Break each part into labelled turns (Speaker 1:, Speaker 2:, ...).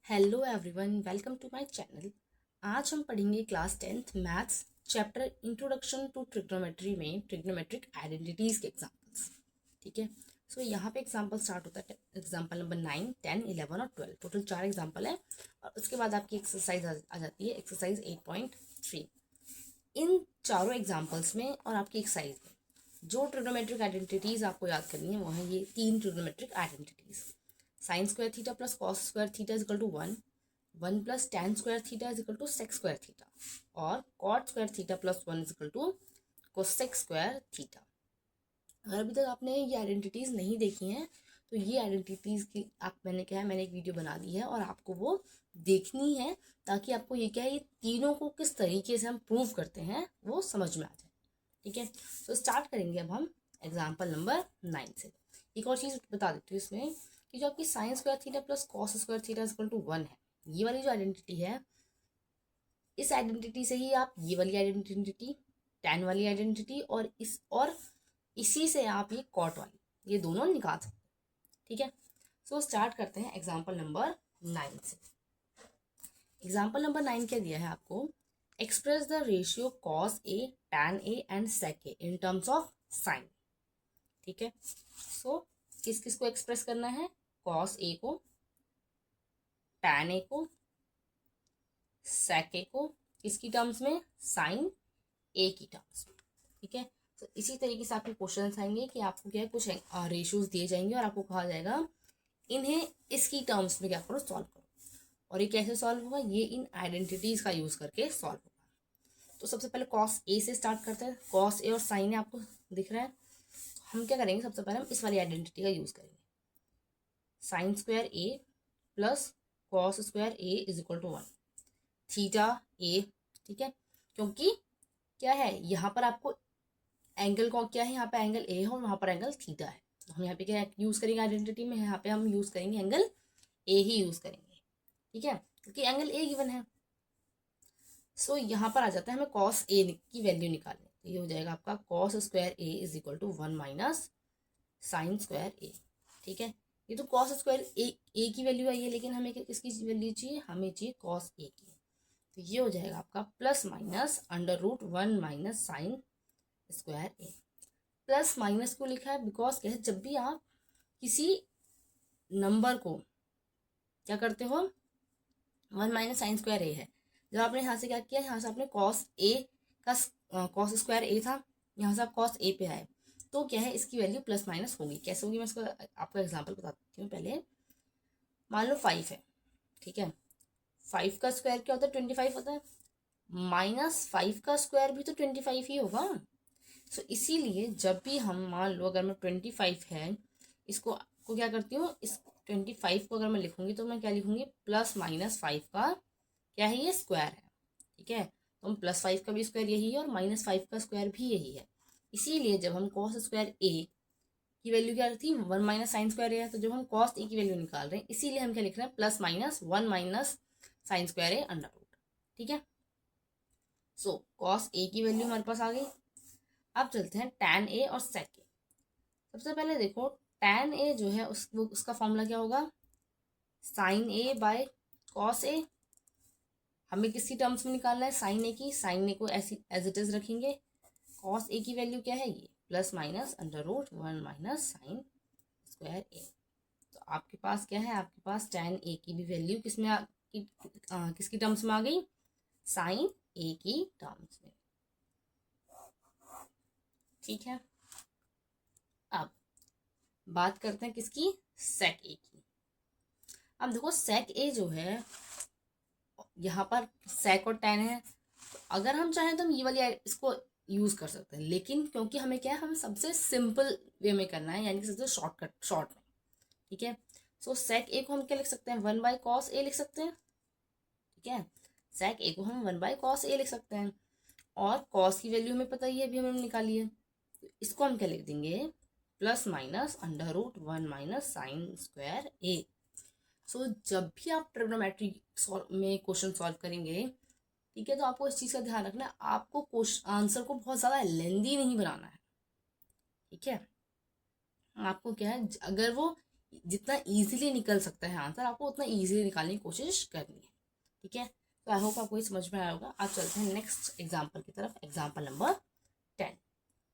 Speaker 1: Hello everyone, welcome to my channel. आज हम पढ़ेंगे class 10th maths chapter introduction to trigonometry में trigonometric identities के एग्जांपल्स। ठीक है, सो यहाँ पे एग्जांपल स्टार्ट होता है एग्जांपल नंबर 9, 10, 11 और 12। टोटल 4 एग्जांपल है और उसके बाद आपकी एक्सरसाइज आ जाती है, एक्सरसाइज 8.3। इन चारों एग्जाम्पल्स में और आपकी एक्सरसाइज में जो ट्रिग्नोमेट्रिक आइडेंटिटीज आपको याद करनी है वो है ये 3 trigonometric identities. Sine square theta plus cos square theta is equal to 1 plus tan square theta is equal to sec square theta और cot square theta plus 1 is equal to cosec square theta. अगर अभी तक आपने ये identities नहीं देखी हैं तो ये आइडेंटिटीज की मैंने एक वीडियो बना दी है और आपको वो देखनी है ताकि आपको ये ये तीनों को किस तरीके से हम प्रूव करते हैं वो समझ में आ जाए। ठीक है, तो स्टार्ट करेंगे अब हम एग्जाम्पल नंबर 9 से। एक और चीज़ बता देती हूँ इसमें कि जो आपकी sine square theta plus cos square theta is equal to 1 है, ये वाली जो आइडेंटिटी है, इस आइडेंटिटी से ही आप ये वाली आइडेंटिटी, टैन वाली आइडेंटिटी और इसी से आप ये कॉट वाली, ये दोनों निकाल सकते हैं। ठीक है, सो स्टार्ट करते हैं एग्जाम्पल नंबर 9 से। एग्जाम्पल नंबर 9 क्या दिया है आपको? Express the ratio cos A, tan A and sec A in terms of sine. ठीक है, सो किस किस को एक्सप्रेस करना है? कॉस ए को, टैन ए को, सेक ए को, किसकी टर्म्स में? साइन ए की टर्म्स में। ठीक है, तो इसी तरीके से आपके क्वेश्चन आएंगे कि आपको क्या है, कुछ रेशियोज दिए जाएंगे और आपको कहा जाएगा इन्हें इसकी टर्म्स में क्या करो, सॉल्व करो। और ये कैसे सॉल्व होगा? ये इन आइडेंटिटीज का यूज करके सॉल्व होगा। तो सबसे पहले कॉस ए से स्टार्ट करते हैं। कॉस ए और साइन ए आपको दिख रहा है, हम क्या करेंगे, सबसे पहले हम इस वाली आइडेंटिटी का यूज करेंगे। Sine square A plus cos square A is equal to 1 theta A. ठीक है, क्योंकि क्या है यहाँ पर आपको एंगल को क्या है, यहाँ पे एंगल ए है और वहाँ पर एंगल थीटा है। तो हम यहाँ पे क्या यूज करेंगे आइडेंटिटी में? यहाँ पे हम यूज करेंगे एंगल ए ही यूज करेंगे। ठीक है, क्योंकि एंगल ए गिवन है। सो यहाँ पर आ जाता है हमें कॉस ए की वैल्यू निकालने। तो ये हो जाएगा आपका cos square A is equal to 1 minus sine square A. ठीक है, ये तो कॉस स्क्वायर ए की वैल्यू आई है, लेकिन हमें किसकी वैल्यू चाहिए? हमें चाहिए कॉस ए की। तो ये हो जाएगा आपका plus minus under root 1 minus sine square A. Plus minus को लिखा है बिकॉज क्या है, जब भी आप किसी नंबर को क्या करते हो, 1 माइनस साइन स्क्वायर ए है, जब आपने यहाँ से क्या किया, यहाँ से आपने कॉस ए का कॉस स्क्वायर ए था, यहाँ से आप कॉस ए पे आए, तो क्या है, इसकी वैल्यू प्लस माइनस होगी। कैसे होगी मैं इसको आपका एग्जांपल बताती हूँ। पहले मान लो 5 है। ठीक है, 5 का स्क्वायर क्या होता है? 25 होता है। माइनस 5 का स्क्वायर भी तो 25 ही होगा। सो इसीलिए जब भी हम, मान लो अगर मैं 25 है, इसको को क्या करती हूँ, इस 25 को अगर मैं लिखूंगी तो मैं क्या लिखूंगी? प्लस माइनस 5 का क्या है, ये स्क्वायर है। ठीक है, तो हम प्लस 5 का भी स्क्वायर यही है और माइनस 5 का स्क्वायर भी यही है। इसीलिए जब हम कॉस स्क्वायर ए की वैल्यू क्या थी? 1 माइनस साइन स्क्वायर ए है, तो जब हम कॉस ए की वैल्यू निकाल रहे हैं इसीलिए हम क्या लिख रहे हैं? Plus minus 1 minus sine square A under root. ठीक है, सो कॉस ए की वैल्यू हमारे पास आ गई। अब चलते हैं टैन ए और सेक ए। सबसे पहले देखो, टैन ए जो है उसका फॉर्मूला क्या होगा? साइन ए बाय कॉस ए। हमें किसकी टर्म्स में निकालना है? साइन ए की। साइन ए को ऐसी एज इट इज रखेंगे। कॉस ए की वैल्यू क्या है? ये plus minus under root 1 minus sine square A. तो आपके पास क्या है? आपके पास टैन ए की भी वैल्यू किसकी टर्म्स में आ गई? साइन ए की टर्म्स में। ठीक है, अब बात करते हैं किसकी? सेक ए की। अब देखो सेक ए जो है, यहाँ पर सेक और टैन है, तो अगर हम चाहें तो हम ये वाली इसको यूज कर सकते हैं, लेकिन क्योंकि हमें क्या है, हमें सबसे सिंपल वे में करना है, यानी कि सबसे शॉर्ट में। ठीक है, सो सेक ए को हम क्या लिख सकते हैं? 1 बाय कॉस ए लिख सकते हैं। ठीक है, सेक ए को हम 1 बाय कॉस ए लिख सकते हैं और कॉस की वैल्यू हमें पता ही है, अभी हमने निकाली है। तो इसको हम क्या लिख देंगे? Plus minus under root 1 minus sine square A. So जब भी आप ट्रिग्नोमेट्री में क्वेश्चन सॉल्व करेंगे, ठीक है, तो आपको इस चीज़ का ध्यान रखना है, आपको आंसर को बहुत ज़्यादा लेंदी नहीं बनाना है। ठीक है, आपको क्या है, अगर वो जितना इजीली निकल सकता है आंसर आपको उतना इजीली निकालने की कोशिश करनी है, ठीक है। तो आई होप आपको ये समझ में आया होगा। आप चलते हैं नेक्स्ट एग्जाम्पल की तरफ, एग्जाम्पल नंबर 10,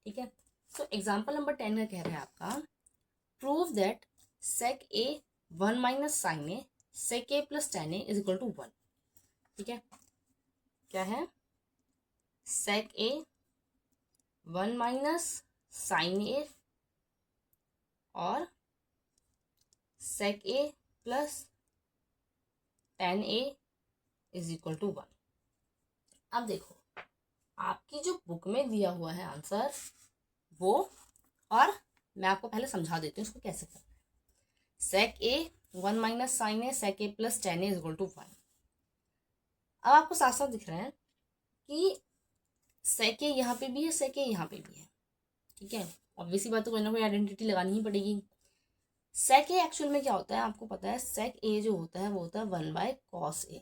Speaker 1: ठीक है। तो एग्जाम्पल नंबर 10 का कह रहा है आपका, prove that sec A 1 minus sine A sec A plus tan A is equal to 1, ठीक है। क्या है, sec A 1 minus sine A और sec A plus tan A is equal to 1। अब देखो आपकी जो बुक में दिया हुआ है आंसर वो, और मैं आपको पहले समझा देती हूँ इसको कैसे करना है। Sec A 1 minus sine A sec A plus tan A is equal to 1। अब आपको साथ साथ दिख रहा है कि सेक ए यहाँ पे भी है, सेक ए यहाँ पे भी है, ठीक है। ऑब्वियसली बात, तो कोई ना कोई आइडेंटिटी लगानी ही पड़ेगी। सेक ए एक्चुअल में क्या होता है आपको पता है, सेक ए जो होता है वो होता है 1 बाय कॉस ए।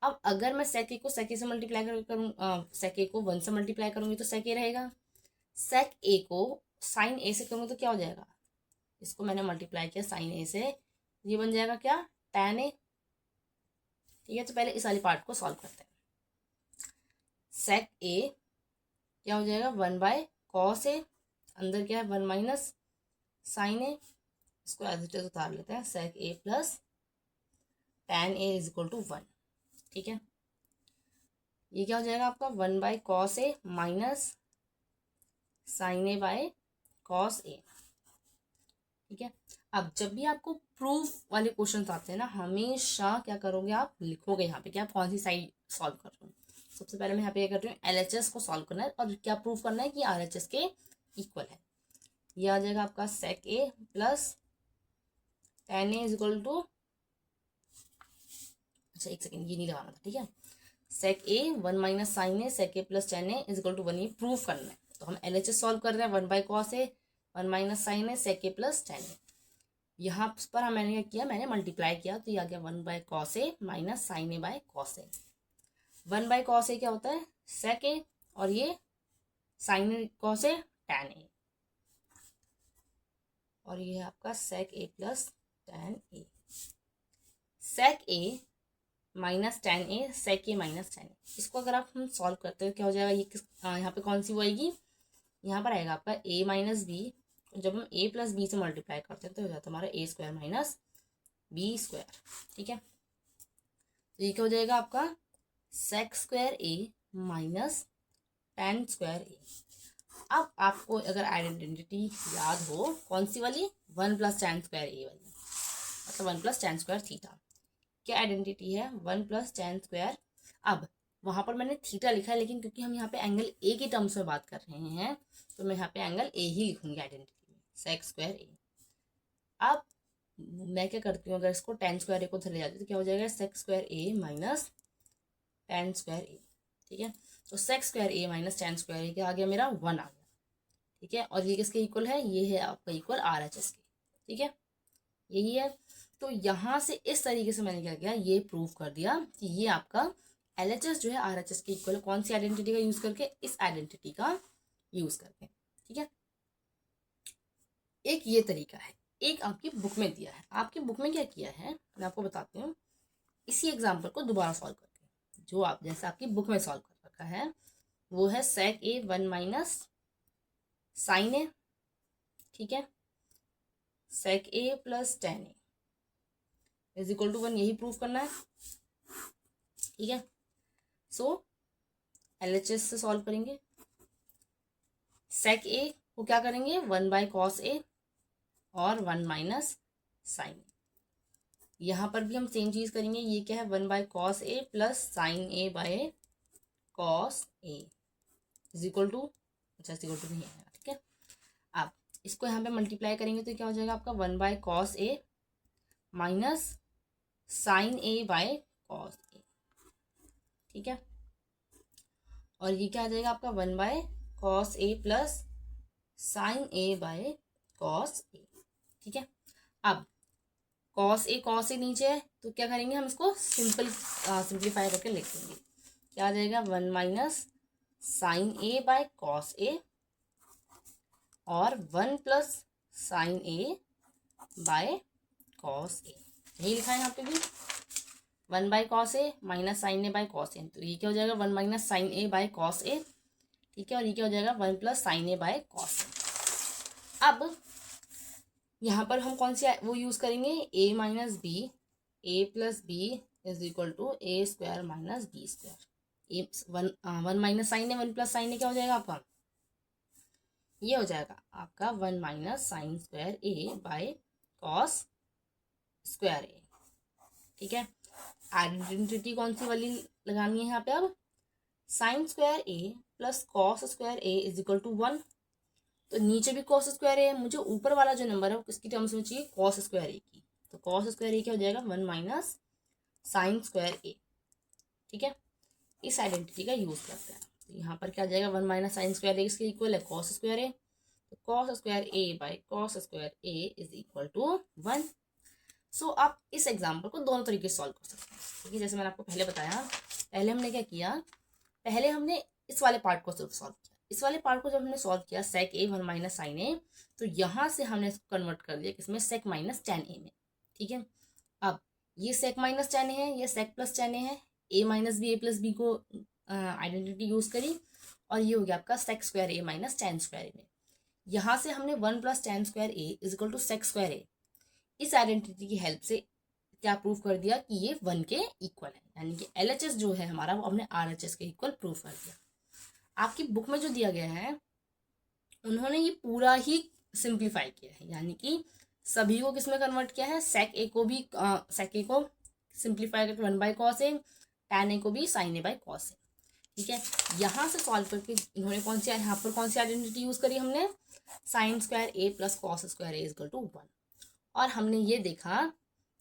Speaker 1: अब अगर मैं सेक ए को सेक ए से मल्टीप्लाई करूँ, सेक ए को 1 से मल्टीप्लाई करूंगी तो सेक ए रहेगा। सेक ए को साइन ए से करूँगी तो क्या हो जाएगा, इसको मैंने मल्टीप्लाई किया साइन ए से, ये बन जाएगा क्या, टैन ए, ठीक है। तो पहले इस वाली पार्ट को सॉल्व करते हैं। सेक ए क्या हो जाएगा, 1 बाय कॉस ए, अंदर क्या है 1 माइनस साइन ए, इसको एज इट इज उतार लेते हैं, sec A plus tan A is equal to 1, ठीक है। ये क्या हो जाएगा आपका 1 by cos A minus sine A by cos A, ठीक है। अब जब भी आपको प्रूफ वाले क्वेश्चन आते हैं ना, हमेशा क्या करोगे आप, लिखोगे यहाँ पे क्या कौन सी साइड सॉल्व कर रहे हो। सबसे पहले मैं यहाँ पे क्या कर रही हूँ, एलएचएस को सॉल्व करना है और क्या प्रूफ करना है कि आरएचएस के इक्वल है। ये आ जाएगा आपका sec A plus tan A is equal to, अच्छा एक सेकेंड ये नहीं लगाना था, ठीक है। Sec A 1 minus sine A sec A plus tan A is equal to 1, ये प्रूफ करना है। तो हम एलएचएस सॉल्व कर रहे हैं, 1 by cos A 1 minus sine A sec A plus tan A. यहाँ पर मैंने क्या किया, मैंने मल्टीप्लाई किया तो ये आ गया 1 by cos A minus sine A by cos A. 1 by cos A क्या होता है, सेक ए, और ये sine A cos A tan A, और ये है आपका sec A plus tan A. Sec A minus tan A sec A minus tan A, इसको अगर आप हम सॉल्व करते हैं क्या हो जाएगा, ये किस यहाँ पे कौन सी वो आएगी, यहाँ पर आएगा आपका ए माइनस बी। जब हम ए प्लस बी से मल्टीप्लाई करते हैं तो हो जाता है हमारा A square minus B square, ठीक है। तो ये क्या हो जाएगा आपका sec square A minus tan square A. अब आपको अगर आइडेंटिटी याद हो कौन सी वाली, 1 प्लस टैन स्क्वायर ए वाली, मतलब 1 प्लस टैन स्क्वायर थीटा। क्या आइडेंटिटी है, 1 प्लस टैन स्क्वायर। अब वहां पर मैंने थीटा लिखा है, लेकिन क्योंकि हम यहाँ पे एंगल ए के टर्म्स में बात कर रहे हैं तो मैं यहाँ पे एंगल ए ही लिखूंगी आइडेंटिटी में, सेक स्क्वायर ए। अब मैं क्या करती हूँ, अगर इसको टैन स्क्वायर ए को चले जाती तो क्या हो जाएगा, सेक square A minus tan square A, ठीक है। तो सेक square A minus tan square ए क्या आ गया मेरा, 1 आ गया, ठीक है। और ये किसके इक्वल है, ये है आपका इक्वल आर एच एस के, ठीक है, यही है। तो यहाँ से इस तरीके से मैंने क्या किया, ये प्रूव कर दिया कि ये आपका एलएचएस जो है आरएचएस के इक्वल है, कौन सी आइडेंटिटी का यूज करके, इस आइडेंटिटी का यूज करके, ठीक है। एक ये तरीका है, एक आपकी बुक में दिया है। आपकी बुक में क्या किया है मैं आपको बताती हूँ, इसी एग्जाम्पल को दोबारा सॉल्व करके, जो आप जैसे आपकी बुक में सॉल्व कर रखा है वो है sec A 1 minus sine A, ठीक है, sec A plus tan A is equal to 1, यही प्रूफ करना है, ठीक है। सो एलएचएस से सॉल्व करेंगे, सेक ए को क्या करेंगे 1 बाय कॉस ए और 1 माइनस साइन ए। यहाँ पर भी हम सेम चीज करेंगे, ये क्या है 1 by cos A plus sine A by cos A is equal to, अच्छा इज इक्वल टू नहीं आएगा, ठीक है। अब इसको यहाँ पे मल्टीप्लाई करेंगे तो क्या हो जाएगा आपका 1 by cos A minus sine A by cos A, ठीक है। और ये क्या आ जाएगा आपका 1 by cos A plus sine A by cos A, ठीक है। अब कॉस ए नीचे है तो क्या करेंगे हम इसको सिंप्लीफाई करके लिख देंगे, क्या आ जाएगा 1 minus sine A by cos A और 1 plus sine A by cos A, यही लिखा है यहाँ पे भी 1 by cos A minus sine A by cos A, तो ये क्या हो जाएगा 1 minus sine A by cos A, ठीक है, और ये क्या हो जाएगा 1 plus sine A by cos A. अब यहाँ पर हम कौन सी वो यूज़ करेंगे, ए minus B, A plus B is equal to A square minus B square. A 1 minus sine A 1 plus sine A क्या हो जाएगा आपका, ये हो जाएगा आपका 1 minus sine square A by cos square A, ठीक है। आइडेंटिटी कौन सी वाली लगानी है यहाँ पे, अब sine square A plus cos square A is equal to 1, तो नीचे भी कॉस स्क्वायर ए, मुझे ऊपर वाला जो नंबर है वो किसकी टर्म्स में चाहिए, कॉस स्क्वायर ए की, तो कॉस स्क्वायर ए क्या हो जाएगा 1 माइनस साइन स्क्वायर ए, ठीक है। इस आइडेंटिटी का यूज करते हैं, तो यहाँ पर क्या आ जाएगा 1 माइनस साइन स्क्वायर ए इसके इक्वल है कॉस स्क्वायर ए, तो cos square A by cos square A is equal to 1। So आप इस एग्जाम्पल को दोनों तरीके से सॉल्व कर सकते हैं, ठीक है। जैसे मैंने आपको पहले बताया, पहले हमने क्या किया, पहले हमने इस वाले पार्ट को सिर्फ सॉल्व किया, इस वाले पार्ट को जब हमने सॉल्व किया सेक ए 1 माइनस साइन ए, तो यहाँ से हमने इसको कन्वर्ट कर दिया किसमें, सेक माइनस टेन ए में, ठीक है। अब ये सेक माइनस टेन ए है, ये सेक प्लस टेन ए है, A minus B A plus B को आइडेंटिटी यूज करी, और ये हो गया आपका sec square A minus tan square A में। यहाँ से हमने 1 plus tan square A is equal to sec square A, इस आइडेंटिटी की हेल्प से क्या प्रूव कर दिया कि ये 1 के इक्वल है, यानी कि LHS जो है हमारा वो हमने RHS के इक्वल प्रूव कर दिया। आपकी बुक में जो दिया गया है उन्होंने ये पूरा ही सिंप्लीफाई किया है, यानी कि सभी को किसमें कन्वर्ट किया है, सेक ए को भी सेक ए को सिंप्लीफाई करके 1 बाय कॉस ए, टैन ए को भी sign A by cos A, ठीक है। यहाँ से सॉल्व करके इन्होंने कौन सी, यहाँ पर कौन सी आइडेंटिटी यूज करी हमने, sine square A plus cos square A equal to 1, और हमने ये देखा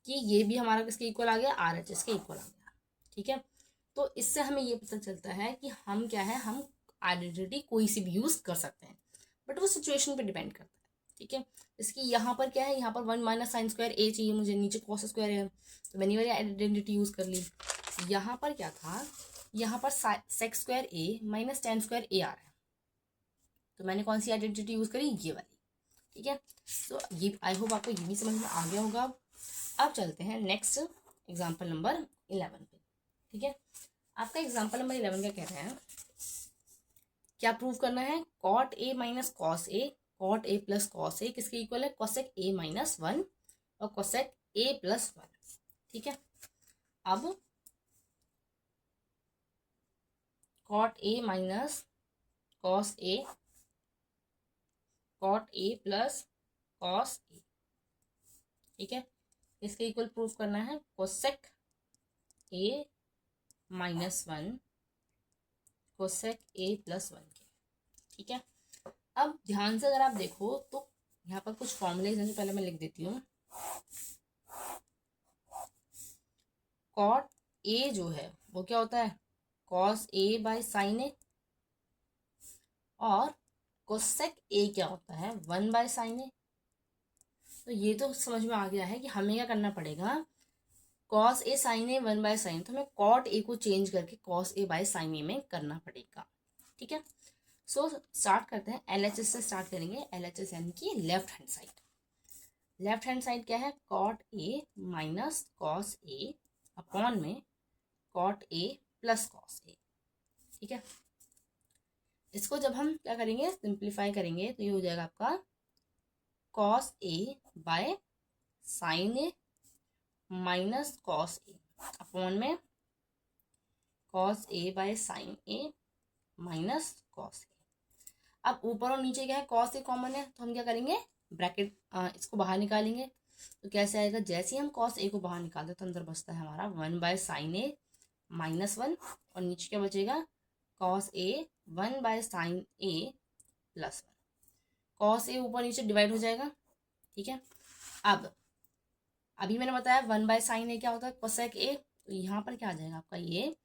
Speaker 1: कि ये भी हमारा किसके इक्वल आ गया, RHS के इक्वल आ गया, ठीक है। तो इससे हमें ये पता चलता है कि हम क्या है, हम आइडेंटिटी कोई सी भी यूज कर सकते हैं, बट वो सिचुएशन पे डिपेंड करता है, ठीक है। इसकी यहाँ पर क्या है, यहाँ पर 1 माइनस साइन स्क्वायर ए चाहिए मुझे, नीचे कॉस स्क्वायर है, तो मैंने वाली आइडेंटिटी यूज कर ली। यहाँ पर क्या था, यहाँ पर सेक square A minus tan square ए आ रहा है, तो मैंने कौन सी आइडेंटिटी यूज करी, ये वाली, ठीक है। तो ये आई होप आपको ये भी समझ में आ गया होगा। अब चलते हैं नेक्स्ट एग्जाम्पल नंबर 11 पे, ठीक है। आपका एग्जाम्पल नंबर 11 क्या कह रहे हैं, क्या प्रूव करना है, cot A minus cos A, cot A plus cos A किसके इक्वल है, कोसेक ए माइनस 1 और कोसेक ए प्लस 1, ठीक है। अब cot A minus cos A, cot A plus cos A, ठीक है, इसके इक्वल प्रूफ करना है cosec A minus 1 cosec A plus 1 के, ठीक है। अब ध्यान से अगर आप देखो तो यहाँ पर कुछ फॉर्मूलेज हैं जो पहले मैं लिख देती हूँ। कॉट ए जो है वो क्या होता है, cos A by sine A, और कोसेक ए क्या होता है 1 बाय साइन ए। तो ये तो समझ में आ गया है कि हमें क्या करना पड़ेगा, cos A sine A 1 by sine, तो हमें कॉट ए को चेंज करके cos A by sine A में करना पड़ेगा, ठीक है। सो स्टार्ट करते हैं, LHS से स्टार्ट करेंगे। LHS यानी कि left hand side, left hand side क्या है, cot A minus cos A upon में cot A plus cos A, ठीक है। इसको जब हम क्या करेंगे, सिंप्लीफाई करेंगे, तो ये हो जाएगा आपका cos A by sine A minus cos A upon में cos A by sine A minus cos A. अब ऊपर और नीचे क्या है, कॉस ए कॉमन है, तो हम क्या करेंगे, ब्रैकेट इसको बाहर निकालेंगे, तो कैसे आएगा, जैसे ही हम कॉस ए को बाहर निकालते तो अंदर बचता है हमारा 1 बाय साइन ए माइनस 1, और नीचे क्या बचेगा, cos A 1 by sine A plus 1, cos A ऊपर नीचे डिवाइड हो जाएगा, ठीक है। अब अभी मैंने बताया 1 बाय साइन ए क्या होता है, कोसेक ए, तो यहाँ पर क्या आ जाएगा आपका, ये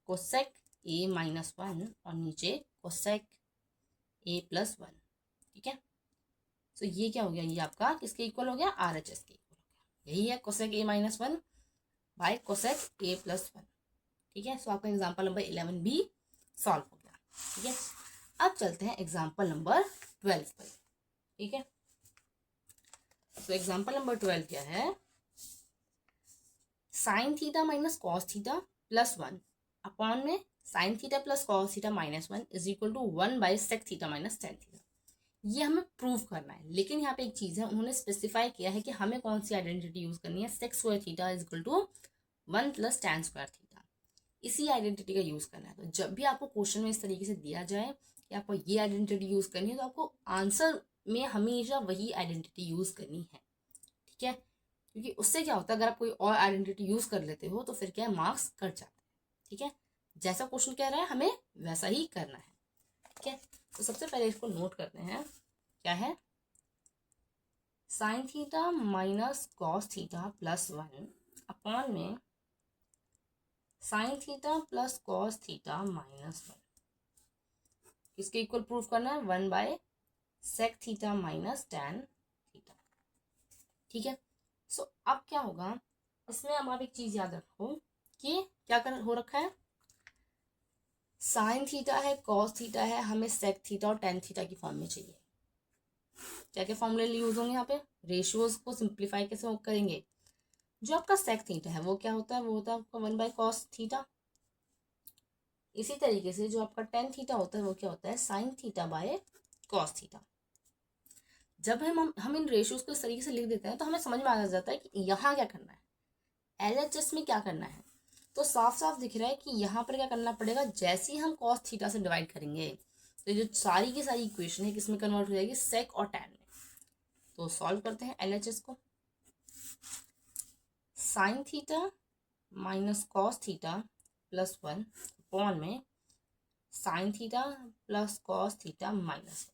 Speaker 1: कोसेक ए माइनस 1 और नीचे कोसेक ए प्लस 1, ठीक है। तो ये क्या हो गया, ये आपका किसके इक्वल हो गया, RHS के इक्वल हो गया, यही है cosec A minus 1 bye cosec A plus 1, ठीक है। सो आपका एग्जाम्पल नंबर 11 भी सॉल्व हो गया, ठीक है। अब चलते हैं एग्जाम्पल नंबर 12 पर, ठीक है। तो एग्जाम्पल नंबर 12 क्या है, sine theta minus cos theta plus 1 upon में sine theta plus cos theta minus 1 is equal to 1 by sec theta minus tan theta. ये हमें प्रूव करना है, लेकिन यहाँ पे एक चीज है, उन्होंने स्पेसिफाई किया है कि हमें कौन सी आइडेंटिटी यूज करनी है, sec square theta is equal to 1 plus tan square theta. इसी आइडेंटिटी का यूज करना है। तो जब भी आपको क्वेश्चन में इस तरीके से दिया जाए कि आपको ये आइडेंटिटी यूज करनी है, तो आपको आंसर में हमेशा वही आइडेंटिटी यूज करनी है, ठीक है। क्योंकि उससे क्या होता है, अगर आप कोई और आइडेंटिटी यूज कर लेते हो तो फिर क्या है, मार्क्स कट जाते हैं, ठीक है। जैसा क्वेश्चन कह रहा है हमें वैसा ही करना है, ठीक है। तो सबसे पहले इसको नोट करते हैं, क्या है, sine theta minus cos theta plus 1 upon में sine theta plus cos theta minus 1, किसके इक्वल प्रूफ करना है, 1 by sec theta minus tan theta, ठीक है। सो अब क्या होगा, इसमें अब आप एक चीज याद रखो कि क्या कर हो रखा है, साइन थीटा है, कॉस थीटा है, हमें सेक थीटा और टेन थीटा की फॉर्म में चाहिए। क्या क्या फॉर्मूले यूज होंगे यहाँ पे, रेशियोज को सिंप्लीफाई कैसे करेंगे, जो आपका सेक थीटा है वो क्या होता है, वो होता है आपका 1 बाय कॉस थीटा। इसी तरीके से जो आपका टेन थीटा होता है वो क्या होता है, sine theta by cos theta. जब हम इन रेशियोज को इस तरीके से लिख देते हैं तो हमें समझ में आ जाता है कि यहाँ क्या करना है, एलएचएस में क्या करना है। तो साफ साफ दिख रहा है कि यहाँ पर क्या करना पड़ेगा, जैसे ही हम कॉस थीटा से डिवाइड करेंगे तो जो सारी की सारी इक्वेशन है किसमें कन्वर्ट हो जाएगी, सेक और टैन में। तो सॉल्व करते हैं एलएचएस को, sine theta minus cos theta plus 1 upon में sine theta plus cos theta minus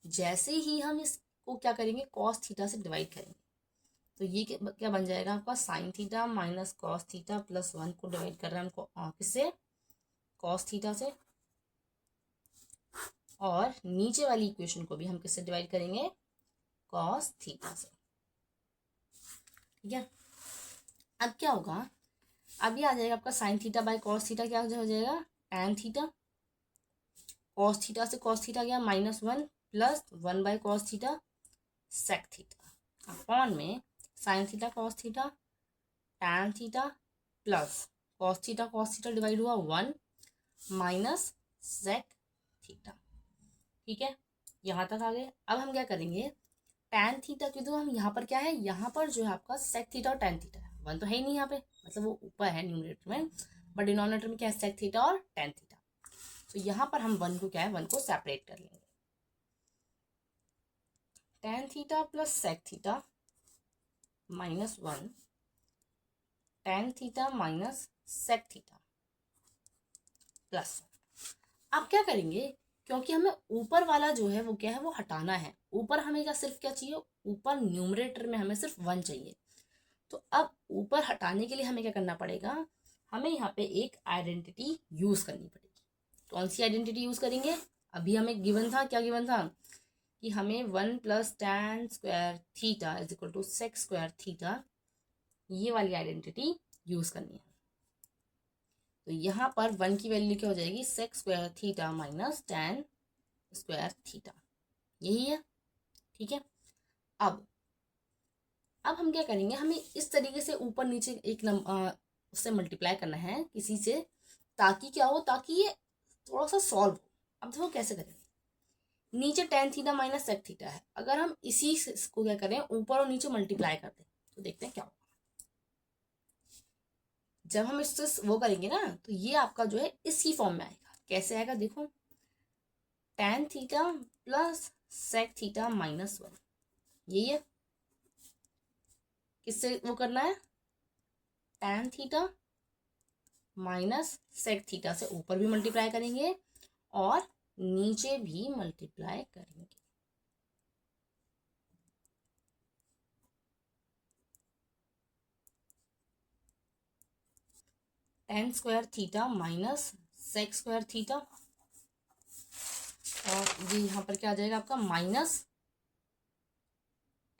Speaker 1: 1। जैसे ही हम इसको क्या करेंगे, कॉस थीटा से डिवाइड करेंगे तो ये क्या बन जाएगा आपका, sine theta minus cos theta plus 1 को डिवाइड कर रहे हैं हमको किससे, कॉस थीटा से, और नीचे वाली इक्वेशन को भी हम किससे डिवाइड करेंगे, कॉस थीटा से, ठीक है। अब क्या होगा, अब ये आ जाएगा आपका sine theta by cos theta, क्या हो जाएगा, टैन थीटा, कॉस थीटा से कॉस थीटा गया -1 plus 1 by cos theta sec theta upon में sine theta cos theta tan theta plus cos theta divide हुआ 1 माइनस सेक थीटा, ठीक है। यहाँ तक आ गए। अब हम क्या करेंगे, टैन थीटा की तो हम यहाँ पर क्या है, यहाँ पर जो है आपका सेक थीटा और टैन थीटा है, 1 तो है ही नहीं यहाँ पे, मतलब वो ऊपर है न्यूमरेटर में, बट डिनोमिनेटर में क्या है, सेक थीटा और टैन थीटा। तो यहाँ पर हम 1 को क्या है, 1 को सेपरेट कर लेंगे, tan theta plus sec theta -1 tan theta minus sec theta plus. अब क्या करेंगे, क्योंकि हमें ऊपर वाला जो है वो क्या है, वो हटाना है। ऊपर हमें क्या सिर्फ क्या चाहिए, ऊपर न्यूमरेटर में हमें सिर्फ 1 चाहिए। तो अब ऊपर हटाने के लिए हमें क्या करना पड़ेगा, हमें यहाँ पे एक आइडेंटिटी यूज करनी पड़ेगी। कौन सी आइडेंटिटी यूज करेंगे, अभी हमें गिवन था, क्या गिवन था कि हमें 1 plus tan square theta is equal to sec square theta, ये वाली आइडेंटिटी यूज करनी है। तो यहाँ पर 1 की वैल्यू क्या हो जाएगी, sec square theta minus tan square theta, यही है, ठीक है। अब हम क्या करेंगे, हमें इस तरीके से ऊपर नीचे एक उससे मल्टीप्लाई करना है किसी से, ताकि क्या हो, ताकि ये थोड़ा सा सॉल्व हो। अब देखो कैसे करेंगे, नीचे tan theta minus sec theta है, अगर हम इसी से इसको क्या करें, ऊपर और नीचे मल्टीप्लाई कर दें तो देखते हैं क्या होगा। जब हम इससे वो करेंगे ना, तो ये आपका जो है इसी फॉर्म में आएगा। कैसे आएगा देखो, tan theta plus sec theta -1, यही है। किससे वो करना है, tan theta minus sec theta से ऊपर भी मल्टीप्लाई करेंगे और नीचे भी मल्टीप्लाई करेंगे। Tan square theta minus sec square theta, और ये यहाँ पर क्या आ जाएगा आपका, minus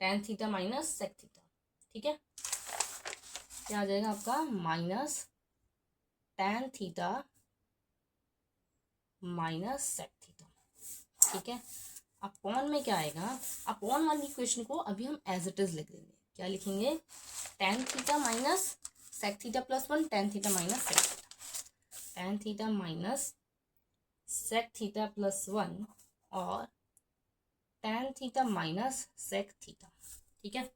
Speaker 1: tan theta minus sec theta, ठीक है। क्या आ जाएगा आपका, minus tan theta minus sec theta, ठीक है। अपॉन में क्या आएगा, अपॉन वाली इक्वेशन को अभी हम एज इट इज लिख देंगे। क्या लिखेंगे, tan theta minus sec theta plus one, tan theta minus sec theta, tan theta minus sec theta plus one और tan theta minus sec theta. ठीक है,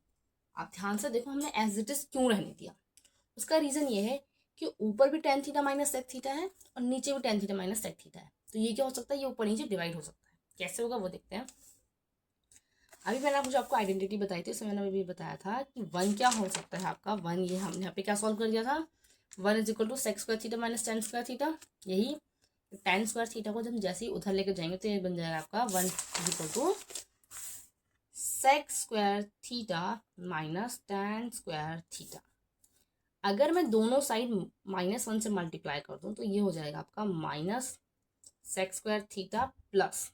Speaker 1: आप ध्यान से देखो हमने एज इट इज क्यों रहने दिया। उसका रीजन ये है कि ऊपर भी tan theta minus sec theta है और नीचे भी tan theta minus sec theta है, तो ये क्या हो सकता है, ये ऊपर नीचे डिवाइड हो सकता है। कैसे होगा वो देखते हैं। अभी मैंने आपको आइडेंटिटी बताई थी, उसमें मैंने अभी बताया था कि वन क्या हो सकता है आपका, वन ये हमने यहाँ पे क्या सॉल्व कर दिया था, one is equal to sec square theta minus tan square theta. यही टेन स्क्वायर थीटा को जब जैसे ही उधर लेकर जाएंगे तो ये बन जाएगा आपका one is equal to sec square theta minus tan square theta. अगर मैं दोनों साइड माइनस वन से मल्टीप्लाई कर दूं तो ये हो जाएगा आपका minus sec square theta plus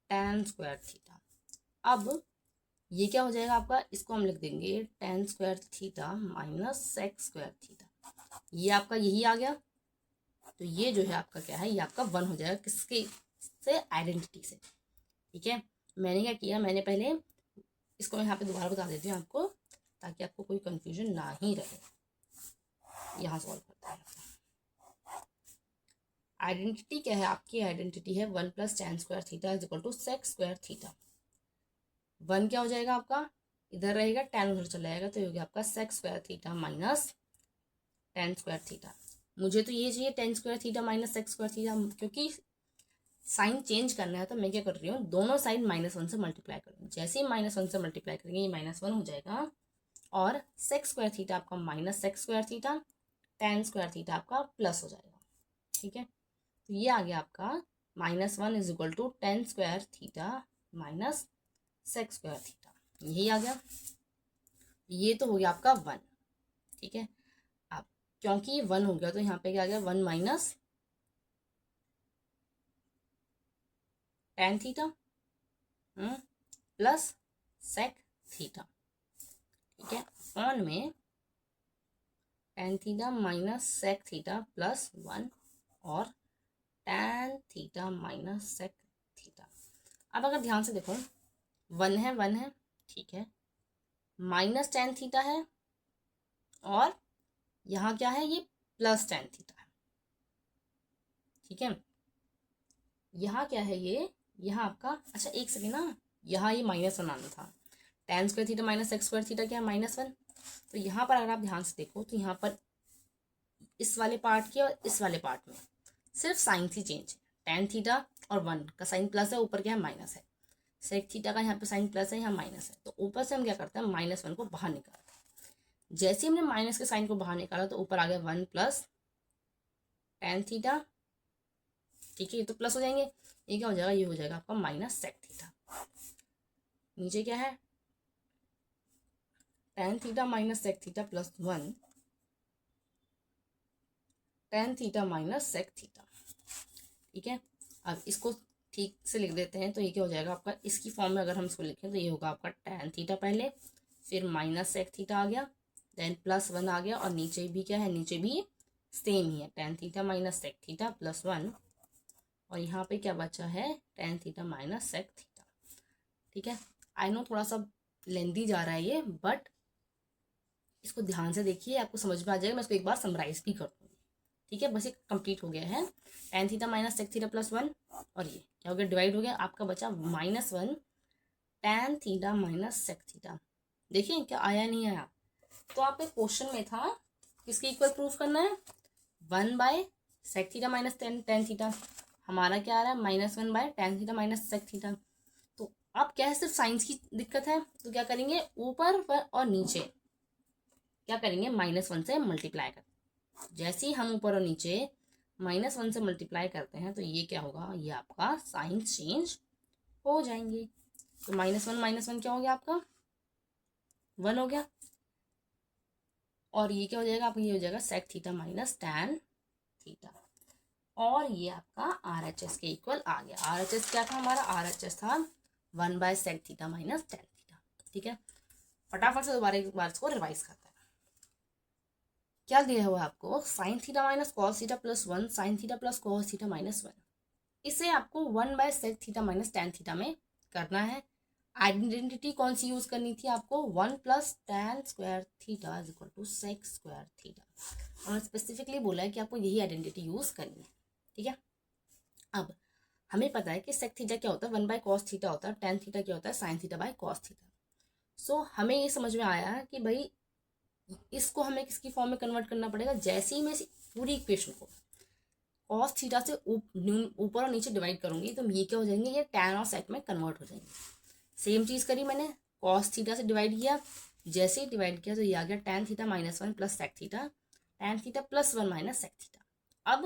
Speaker 1: tan square theta. अब ये क्या हो जाएगा आपका, इसको हम लिख देंगे tan square theta minus sec square theta. ये आपका यही आ गया, तो ये जो है आपका क्या है, ये आपका वन हो जाएगा किसके से, आइडेंटिटी से। ठीक है, मैंने क्या किया, मैंने पहले इसको यहाँ पे दोबारा बता देती हूँ आपको, ताकि आपको कोई कंफ्यूजन ना ही रहे। यहाँ सॉल्व करते हैं। आइडेंटिटी क्या है आपकी, आइडेंटिटी है one plus tan square theta is equal to sec square theta. One क्या हो जाएगा आपका, इधर रहेगा, टेन उधर चला जाएगा, तो ये हो गया आपका sec square theta minus tan square theta. मुझे तो ये चाहिए tan square theta minus sec square theta, क्योंकि साइन चेंज करना है तो मैं क्या कर रही हूँ, दोनों साइड माइनस वन से मल्टीप्लाई कर रही हूँ। जैसे ही माइनस वन से मल्टीप्लाई करेंगे ये माइनस वन हो जाएगा और सेक स्क्वायर थीटा आपका minus sec square theta, tan square theta आपका प्लस हो जाएगा। ठीक है, तो ये आ गया आपका minus one is equal to tan square theta minus sec square theta, यही आ गया। ये तो हो गया आपका वन। ठीक है, अब क्योंकि ये वन हो गया तो यहाँ पे क्या आ गया, one minus tan theta plus sec theta. ठीक है, ऑन में tan theta minus sec theta plus one और tan theta minus sec theta. अब अगर ध्यान से देखो, वन है, ठीक है, माइनस टेन थीटा है और यहाँ क्या है, ये प्लस टेन थीटा है। ठीक है, यहाँ क्या है, ये यहाँ आपका, अच्छा एक सेकेंड ना, यहाँ ये माइनस वन आना था, ten square theta minus x square theta क्या है, माइनस वन। तो यहाँ पर अगर आप ध्यान से देखो तो यहाँ पर इस वाले पार्ट के और इस वाले पार्ट में सिर्फ साइन ही चेंज है, टेन थीटा और वन का साइन प्लस है, ऊपर क्या है माइनस है, सेक थीटा का यहाँ पे साइन प्लस है, यहाँ माइनस है, तो ऊपर से हम क्या करते हैं, माइनस वन को बाहर निकालते हैं। जैसे हमने माइनस के साइन को बाहर निकाला तो ऊपर आ गया वन प्लस टेन थीटा। ठीक है, ये तो प्लस हो जाएंगे, ये क्या हो जाएगा, ये हो जाएगा आपका माइनस सेक थीटा। नीचे क्या है, tan theta minus sec theta plus one tan theta minus sec theta. ठीक है, अब इसको ठीक से लिख देते हैं, तो ये क्या हो जाएगा आपका, इसकी फॉर्म में अगर हम इसको लिखें तो ये होगा आपका टेन थीटा पहले, फिर माइनस सेक थीटा आ गया, देन प्लस वन आ गया, और नीचे भी क्या है, नीचे भी सेम ही है, tan theta minus sec theta plus one, और यहाँ पे क्या बचा है, tan theta minus sec theta. ठीक है, आई नो थोड़ा सा लेंदी जा रहा है ये, बट इसको ध्यान से देखिए, आपको समझ में आ जाएगा। मैं इसको एक बार समराइज भी कर दूँगी। ठीक है, बस ये कंप्लीट हो गया है, tan theta minus sec theta plus one, और ये क्या हो गया, डिवाइड हो गया, आपका बचा minus one tan theta minus sec theta. देखिए क्या आया नहीं आया, तो आपके क्वेश्चन में था किसके इक्वल प्रूफ करना है, one by sec theta minus tan theta, हमारा क्या आ रहा है, minus one by tan theta minus sec theta. तो अब क्या है, सिर्फ साइंस की दिक्कत है, तो क्या करेंगे, ऊपर पर और नीचे क्या करेंगे, माइनस वन से मल्टीप्लाई कर, जैसे ही हम ऊपर और नीचे माइनस वन से मल्टीप्लाई करते हैं तो ये क्या होगा, ये आपका साइन चेंज हो जाएंगे। तो माइनस वन क्या हो गया आपका, वन हो गया, और ये क्या हो जाएगा आपका, ये हो जाएगा sec theta minus tan theta, और ये आपका आर एच एस के इक्वल आ गया। आर एच एस क्या था हमारा, आर एच एस था one by sec theta minus tan theta. ठीक है, फटाफट से दोबारा एक बार इसको रिवाइज करते हैं। क्या दिया हुआ है आपको, sign theta minus cos theta plus one, sign theta plus cos theta minus one. इसे आपको 1/sec theta minus tan theta में करना है। आइडेंटिटी कौन सी यूज करनी थी आपको, 1 + tan square theta is equal to sec square theta. और स्पेसिफिकली बोला है कि आपको यही आइडेंटिटी यूज करनी है, ठीक है। अब हमें पता है कि सेक थीटा क्या होता है, 1/cos थीटा होता है, tan थीटा क्या होता है, sin theta by cos theta. So हमें ये समझ में आया कि भाई इसको हमें किसकी फॉर्म में कन्वर्ट करना पड़ेगा। जैसे ही मैं पूरी इक्वेशन को cos थीटा से ऊपर और नीचे डिवाइड करूंगी तो ये क्या हो जाएंगे, ये tan और sec में कन्वर्ट हो जाएंगे। सेम चीज करी मैंने, cos थीटा से डिवाइड किया, जैसे ही डिवाइड किया तो ये आ गया tan theta minus 1 plus sec theta, tan theta plus 1 minus sec theta.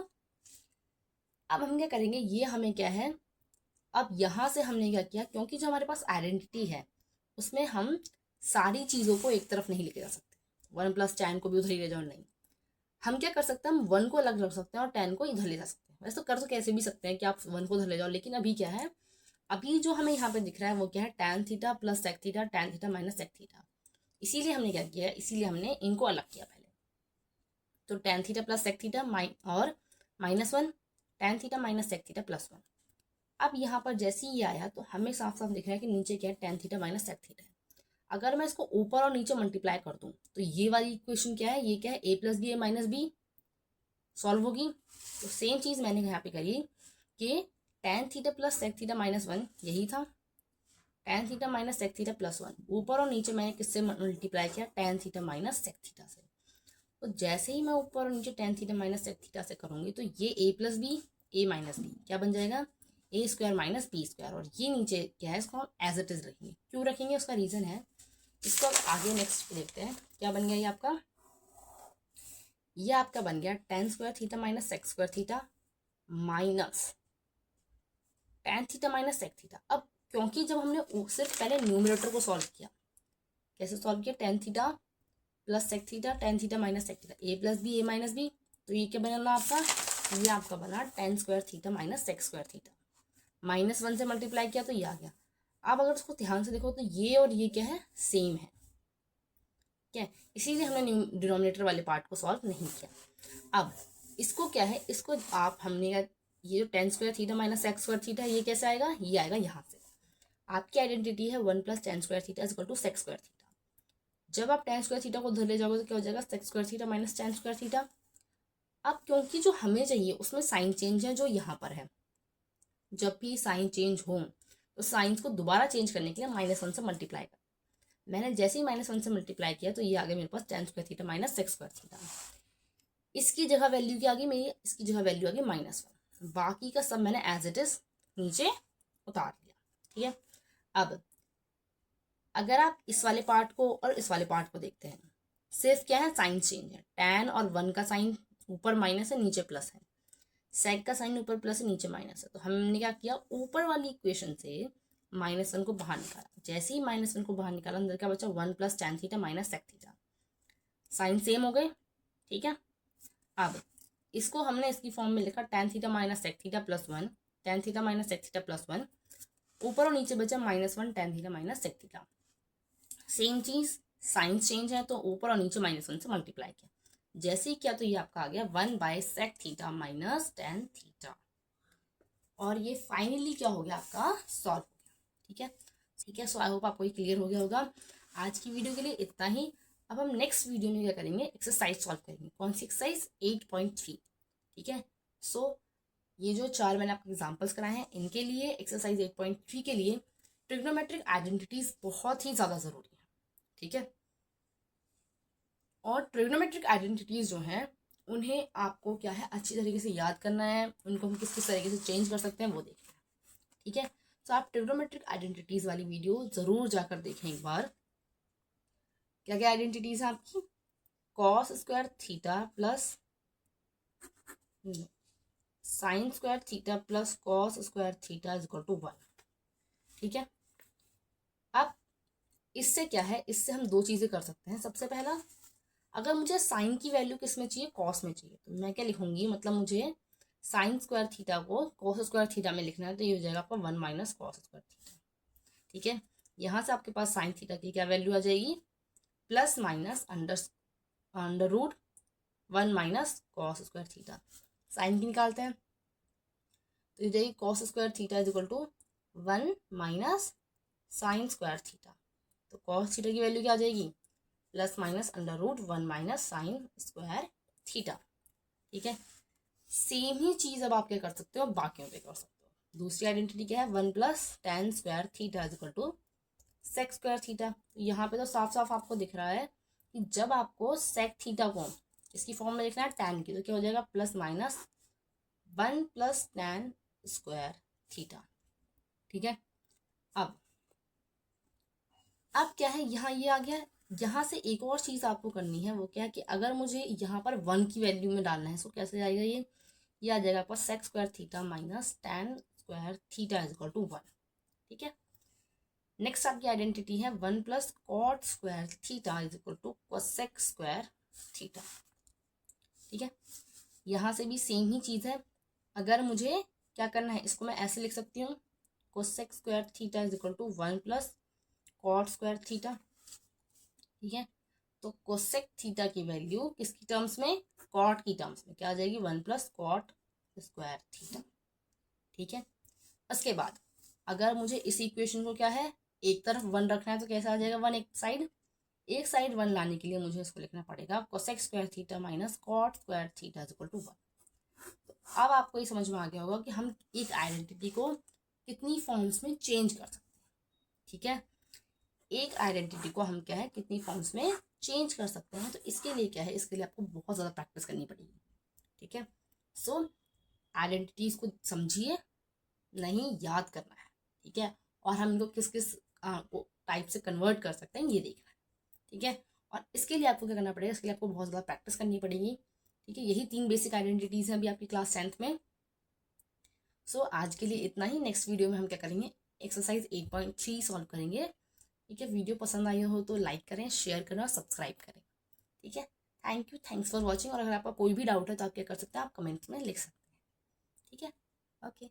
Speaker 1: अब हम क्या करेंगे, ये हमें क्या है, अब यहाँ से हमने क्या किया, क्योंकि जो हमारे पास आइडेंटिटी है उसमें हम सारी चीज़ों को एक तरफ नहीं लेके जा सकते, 1 + tan को भी उधर ही ले जाओ, नहीं। हम क्या कर सकते हैं, हम 1 को अलग रख सकते हैं और tan को इधर ले जा सकते हैं। वैसे तो कर तो कैसे भी सकते हैं कि आप 1 को उधर ले जाओ, लेकिन अभी क्या है, अभी जो हमें यहाँ पे दिख रहा है वो क्या है, tan theta plus sec theta, tan theta minus sec theta. इसीलिए हमने क्या किया, इसीलिए हमने इनको अलग किया पहले। तो tan theta plus sec theta और -1 tan theta minus sec theta plus 1। अब यहाँ पर जैसे ही ये आया तो हमें साफ साफ दिख रहा है कि नीचे क्या है, tan theta minus sec theta है। अगर मैं इसको ऊपर और नीचे मल्टीप्लाई कर दूं तो ये वाली इक्वेशन क्या है, ये क्या है, a + b a - b solve होगी। तो सेम चीज मैंने यहाँ पे करी कि tan theta plus sec theta minus 1 यही था, tan theta minus sec theta plus 1, ऊपर और नीचे मैंने किससे मल्टीप्लाई किया, tan theta minus sec theta से। तो जैसे ही मैं ऊपर और नीचे tan theta minus sec theta से करूंगी तो ये a + b a - b क्या बन जाएगा, a² माइनस b²। और ये नीचे क्या है, इसको हम एज इट इज रखेंगे। क्यों रखेंगे, उसका रीजन है, इसको अब आगे नेक्स्ट देखते हैं। क्या बन गया ये आपका बन गया tan² theta minus sec² theta minus tan theta minus sec theta. अब क्योंकि जब हमने सिर्फ पहले न्यूमरेटर को सॉल्व किया, कैसे सॉल्व किया, tan theta plus sec theta, tan theta minus sec theta, a + b a - b। तो ये क्या बना आपका, ये आपका बना tan² theta minus sec² theta. -1 से मल्टीप्लाई किया तो ये आ गया। अब अगर उसको ध्यान से देखो तो ये और ये क्या है, सेम है, क्या है, इसीलिए हमने डिनोमिनेटर वाले पार्ट को सॉल्व नहीं किया। अब इसको क्या है, इसको आप हमने ये जो tan² theta minus sec² theta ये कैसे आएगा, ये आएगा यहाँ से। आपकी आइडेंटिटी है 1 + tan² theta is equal to sec² theta. जब आप tan² थीटा को उधर ले जाओगे तो क्या हो जाएगा, sec² theta minus tan² theta. अब क्योंकि जो हमें चाहिए उसमें साइन चेंज है जो यहाँ पर है, जब भी साइन चेंज हो तो साइंस को दोबारा चेंज करने के लिए -1 से मल्टीप्लाई कर। मैंने जैसे ही -1 से मल्टीप्लाई किया तो ये आ गया मेरे पास tan² theta minus sec² theta. इसकी जगह वैल्यू क्या आ गई मेरी, इसकी जगह वैल्यू आ गई -1। बाकी का सब मैंने एज इट इज नीचे उतार दिया, ठीक है। अब अगर आप इस वाले पार्ट को और इस वाले पार्ट को देखते हैं, सिर्फ क्या है, साइन चेंज है। tan और 1 का साइन ऊपर माइनस है नीचे प्लस है, sec का साइन ऊपर प्लस है नीचे माइनस है। तो हमने क्या किया, ऊपर वाली इक्वेशन से -1 को बाहर निकाला। जैसे ही -1 को बाहर निकाला अंदर क्या बचा, 1 + tan theta minus sec theta. Sign same हो गए, ठीक है। अब इसको हमने इसकी फॉर्म में लिखा tan theta minus sec theta plus 1, tan theta minus sec theta plus 1, ऊपर और नीचे बचा -1 tan theta minus sec theta. Same चीज, साइन चेंज है तो ऊपर और नीचे -1 से मल्टीप्लाई किया। जैसे ही किया तो ये आपका आ गया 1/sec theta minus tan theta. और ये फाइनली क्या हो गया, आपका सॉल्व हो गया, ठीक है। ठीक है, सो आई होप आपको ये क्लियर हो गया होगा। आज की वीडियो के लिए इतना ही। अब हम नेक्स्ट वीडियो में क्या करेंगे, एक्सरसाइज सॉल्व करेंगे। कौन सी एक्सरसाइज, 8.3, ठीक है। सो ये जो 4 मैंने आपको एग्जाम्पल्स कराए हैं, इनके लिए एक्सरसाइज 8.3 के लिए ट्रिग्नोमेट्रिक आइडेंटिटीज बहुत ही ज़्यादा ज़रूरी है, ठीक है। और ट्रिग्नोमेट्रिक आइडेंटिटीज जो हैं उन्हें आपको क्या है, अच्छी तरीके से याद करना है, उनको हम किस किस तरीके से चेंज कर सकते हैं वो देखना है, ठीक है। तो आप ट्रिग्नोमेट्रिक आइडेंटिटीज वाली वीडियो ज़रूर जाकर देखें एक बार। क्या क्या आइडेंटिटीज है आपकी, cos² theta plus sin² theta plus cos² theta is equal to 1, ठीक है। अब इससे क्या है, इससे हम दो चीज़ें कर सकते हैं। सबसे पहला, अगर मुझे साइन की वैल्यू किस में चाहिए, कॉस में चाहिए, तो मैं क्या लिखूंगी, मतलब मुझे sin² थीटा को cos² थीटा में लिखना है तो ये हो जाएगा आपका 1 - cos² थीटा, ठीक है। यहाँ से आपके पास साइन थीटा की क्या वैल्यू आ जाएगी, plus minus under root 1 - cos² theta. Sine की निकालते हैं, तो ये जाएगी cos square theta is equal to 1 minus sine square theta. तो कॉस थीटा की वैल्यू क्या आ जाएगी, plus minus under root 1 minus sine square theta. ठीक है, सेम ही चीज अब आप क्या कर सकते हो, बाकियों पे कर सकते हो। दूसरी आइडेंटिटी क्या है, 1 plus tan square theta is equal to sec square theta. यहाँ पे तो साफ साफ आपको दिख रहा है कि जब आपको सेक थीटा को इसकी फॉर्म में लिखना है टैन की, तो क्या हो जाएगा, plus minus 1 plus tan square theta. ठीक है, अब क्या है, यहाँ ये आ गया। यहाँ से एक और चीज आपको करनी है, वो क्या है कि अगर मुझे यहाँ पर 1 की वैल्यू में डालना है, तो कैसे आएगा ये आ जाएगा आपका sec square theta minus tan square theta is equal to 1। ठीक है, नेक्स्ट आपकी आइडेंटिटी है 1 plus cot square theta is equal to cosec square theta. ठीक है, यहाँ से भी सेम ही चीज है। अगर मुझे क्या करना है, इसको मैं ऐसे लिख सकती हूँ, cosec square theta is equal to 1 plus cot square theta. ठीक है, तो कोसेक थीटा की वैल्यू किसकी टर्म्स में, कॉट की टर्म्स में क्या आ जाएगी, 1 प्लस कॉट स्क्वायर थीटा। ठीक है, उसके बाद अगर मुझे इस इक्वेशन को क्या है, एक तरफ 1 रखना है, तो कैसा आ जाएगा, 1 एक साइड 1 लाने के लिए मुझे इसको लिखना पड़ेगा cosec square theta minus cot square theta is equal to 1। तो अब आपको ये समझ में आ गया होगा कि हम एक आइडेंटिटी को कितनी फॉर्म्स में चेंज कर सकते हैं। ठीक है, एक आइडेंटिटी को हम क्या है कितनी फॉर्म्स में चेंज कर सकते हैं। तो इसके लिए क्या है, इसके लिए आपको बहुत ज़्यादा प्रैक्टिस करनी पड़ेगी। ठीक है, सो आइडेंटिटीज को समझिए, नहीं याद करना है। ठीक है, और हम इनको किस किस टाइप से कन्वर्ट कर सकते हैं ये देखना है। ठीक है, और इसके लिए आपको क्या करना पड़ेगा, इसके लिए आपको बहुत ज़्यादा प्रैक्टिस करनी पड़ेगी। ठीक है, यही 3 बेसिक आइडेंटिटीज हैं अभी आपकी क्लास 10th में। सो आज के लिए इतना ही। नेक्स्ट वीडियो में हम क्या करेंगे, एक्सरसाइज 8.3 सॉल्व करेंगे। ठीक है, वीडियो पसंद आई हो तो लाइक करें, शेयर करें और सब्सक्राइब करें। ठीक है, thank you, thanks for watching. और अगर आपका कोई भी डाउट है तो आप क्या कर सकते हैं, आप कमेंट्स में लिख सकते हैं। ठीक है, ओके।